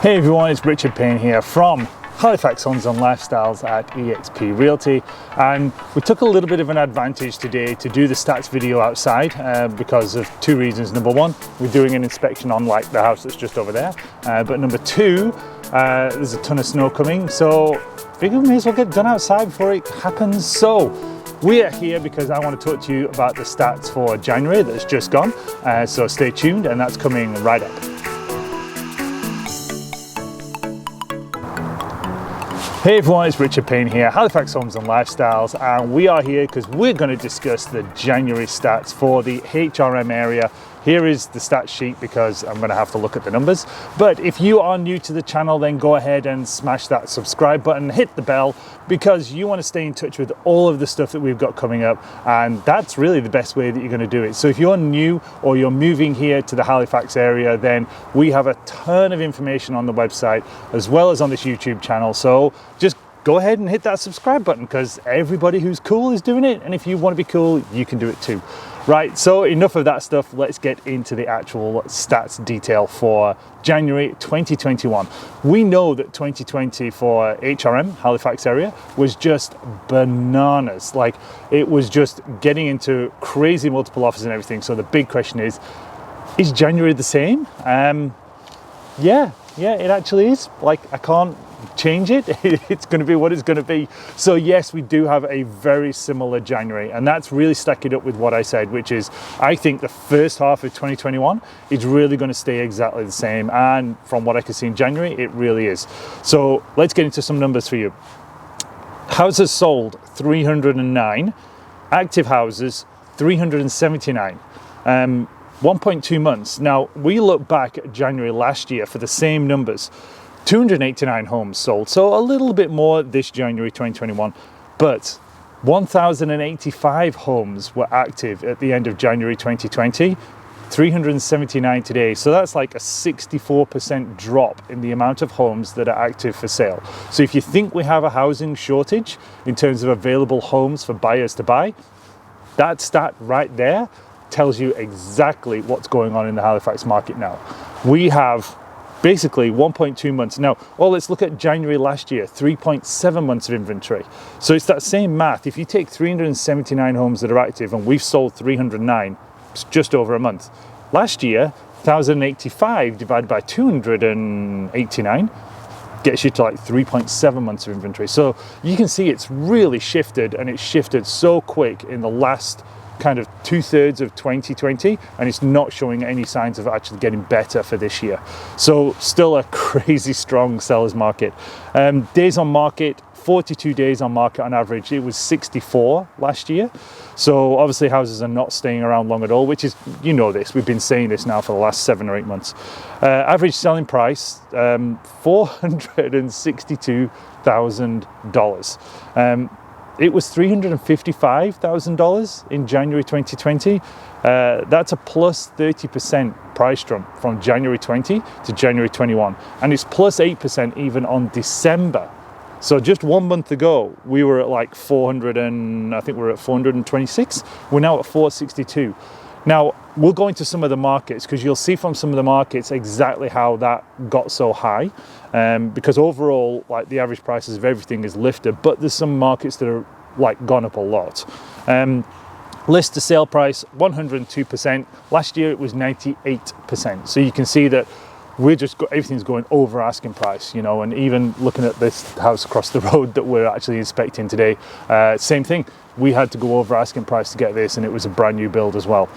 Hey everyone, it's Richard Payne here from Halifax Homes and Lifestyles at EXP Realty, and we took a little bit of an advantage today to do the stats video outside because of two reasons. Number one, we're doing an inspection on like the house that's just over there, but number two, there's a ton of snow coming, so I figure we may as well get it done outside before it happens. So we are here because I want to talk to you about the stats for January that's just gone, so stay tuned, and that's coming right up. Hey everyone, it's Richard Payne here, Halifax Homes and Lifestyles, and we are here because we're going to discuss the January stats for the HRM area. Here is the stats sheet because I'm going to have to look at the numbers. But if you are new to the channel, then go ahead and smash that subscribe button, hit the bell, because you want to stay in touch with all of the stuff that we've got coming up, and that's really the best way that you're going to do it. So if you're new or you're moving here to the Halifax area, then we have a ton of information on the website as well as on this YouTube channel. So just go ahead and hit that subscribe button because everybody who's cool is doing it, and if you want to be cool, you can do it too. Right, so enough of that stuff. Let's get into the actual stats detail for January 2021. We know that 2020 for HRM, Halifax area, was just bananas. Like, it was just getting into crazy multiple offers and everything. So the big question is January the same? Yeah, it actually is. Like, I can't change it. It's going to be what it's going to be. So yes, we do have a very similar January, and that's really stacking up with what I said, which is I think the first half of 2021 is really going to stay exactly the same, and from what I can see in January, it really is. So let's get into some numbers for you. Houses sold 309, active houses 379, 1.2 months. Now we look back at January last year for the same numbers. 289 homes sold, so a little bit more this January 2021, but 1,085 homes were active at the end of January 2020, 379 today. So that's like a 64% drop in the amount of homes that are active for sale. So if you think we have a housing shortage in terms of available homes for buyers to buy, that stat right there tells you exactly what's going on in the Halifax market now. We have basically 1.2 months. Now, well, let's look at January last year, 3.7 months of inventory. So it's that same math. If you take 379 homes that are active and we've sold 309, it's just over a month. Last year, 1,085 divided by 289 gets you to like 3.7 months of inventory. So you can see it's really shifted, and it's shifted so quick in the last kind of 2/3 of 2020, and it's not showing any signs of actually getting better for this year. So still a crazy strong sellers market. Days on market, 42 days on market on average. It was 64 last year. So obviously houses are not staying around long at all, which is, you know this, we've been saying this now for the last 7 or 8 months. Average selling price, $462,000. It was $355,000 in January 2020. That's a plus 30% price jump from January 20 to January 21. And it's plus 8% even on December. So just 1 month ago, we were at like 426. We're now at 462. Now, we'll go into some of the markets because you'll see from some of the markets exactly how that got so high. Because overall, like, the average prices of everything is lifted, but there's some markets that are like gone up a lot. List to sale price, 102%. Last year it was 98%. So you can see that everything's going over asking price, you know, and even looking at this house across the road that we're actually inspecting today, same thing. We had to go over asking price to get this, and it was a brand new build as well.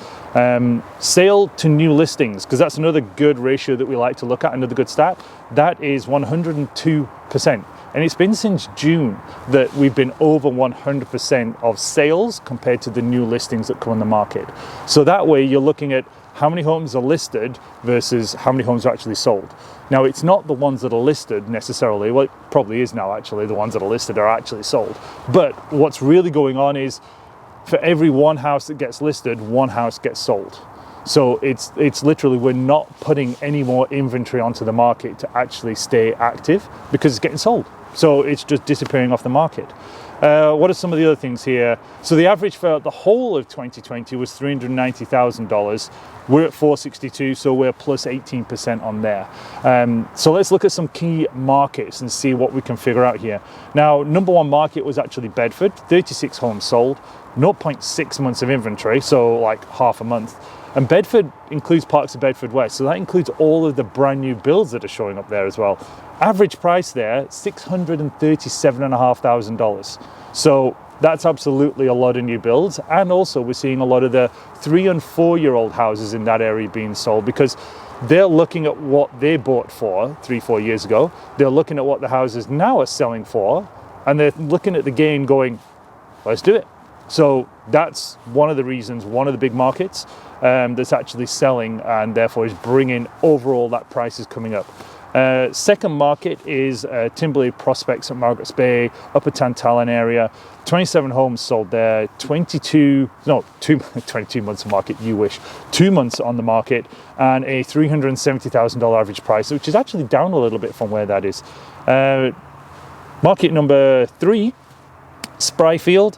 Sale to new listings, because that's another good ratio that we like to look at, another good stat. That is 102%. And it's been since June that we've been over 100% of sales compared to the new listings that come on the market. So that way you're looking at how many homes are listed versus how many homes are actually sold. Now, it's not the ones that are listed necessarily. Well, it probably is now actually. The ones that are listed are actually sold. But what's really going on is for every one house that gets listed, one house gets sold. So it's literally, we're not putting any more inventory onto the market to actually stay active because it's getting sold. So it's just disappearing off the market. What are some of the other things here? So the average for the whole of 2020 was $390,000. We're at 462, so we're plus 18% on there. So let's look at some key markets and see what we can figure out here. Now, number one market was actually Bedford, 36 homes sold, 0.6 months of inventory, so like half a month. And Bedford includes parts of Bedford West, so that includes all of the brand new builds that are showing up there as well. Average price there, $637,500. So that's absolutely a lot of new builds. And also we're seeing a lot of the 3 and 4 year old houses in that area being sold, because they're looking at what they bought for 3-4 years ago. They're looking at what the houses now are selling for, and they're looking at the gain going, let's do it. So that's one of the reasons, one of the big markets that's actually selling, and therefore is bringing overall that price is coming up. Second market is Timberlea Prospects at Margaret's Bay, Upper Tantallon area. 27 homes sold there, 22 months of market, you wish. 2 months on the market, and a $370,000 average price, which is actually down a little bit from where that is. Market number 3, Spryfield.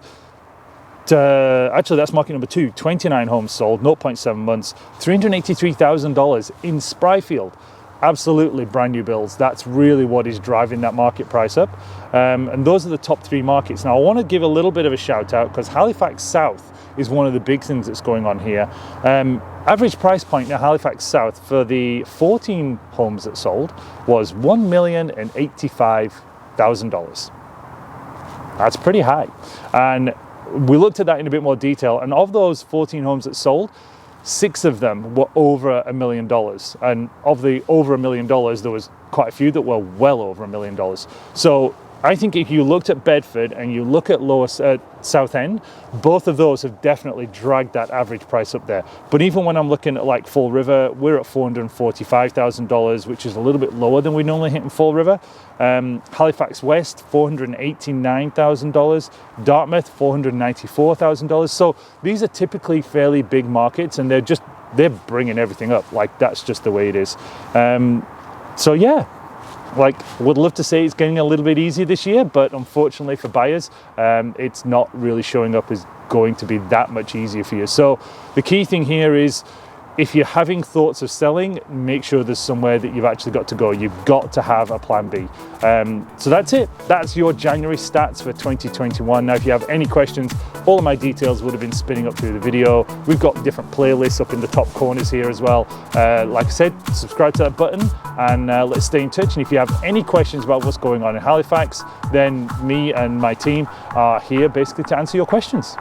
Actually, that's market number 2, 29 homes sold, 0.7 months, $383,000 in Spryfield. Absolutely brand new builds. That's really what is driving that market price up. And those are the top 3 markets. Now, I want to give a little bit of a shout out, because Halifax South is one of the big things that's going on here. Average price point now, Halifax South, for the 14 homes that sold was $1,085,000. That's pretty high. And we looked at that in a bit more detail. And of those 14 homes that sold, 6 of them were over $1 million. And of the over $1 million, there was quite a few that were well over $1 million. So I think if you looked at Bedford and you look at lower South End, both of those have definitely dragged that average price up there. But even when I'm looking at like Fall River, we're at $445,000, which is a little bit lower than we normally hit in Fall River. Halifax West, $489,000. Dartmouth, $494,000. So these are typically fairly big markets, and they're bringing everything up. Like, that's just the way it is. So yeah. Like, would love to say it's getting a little bit easier this year, but unfortunately for buyers, it's not really showing up as going to be that much easier for you. So the key thing here is, if you're having thoughts of selling, make sure there's somewhere that you've actually got to go. You've got to have a plan B. So that's it. That's your January stats for 2021. Now, if you have any questions, all of my details would have been spinning up through the video. We've got different playlists up in the top corners here as well. Like I said, subscribe to that button, and let's stay in touch. And if you have any questions about what's going on in Halifax, then me and my team are here basically to answer your questions.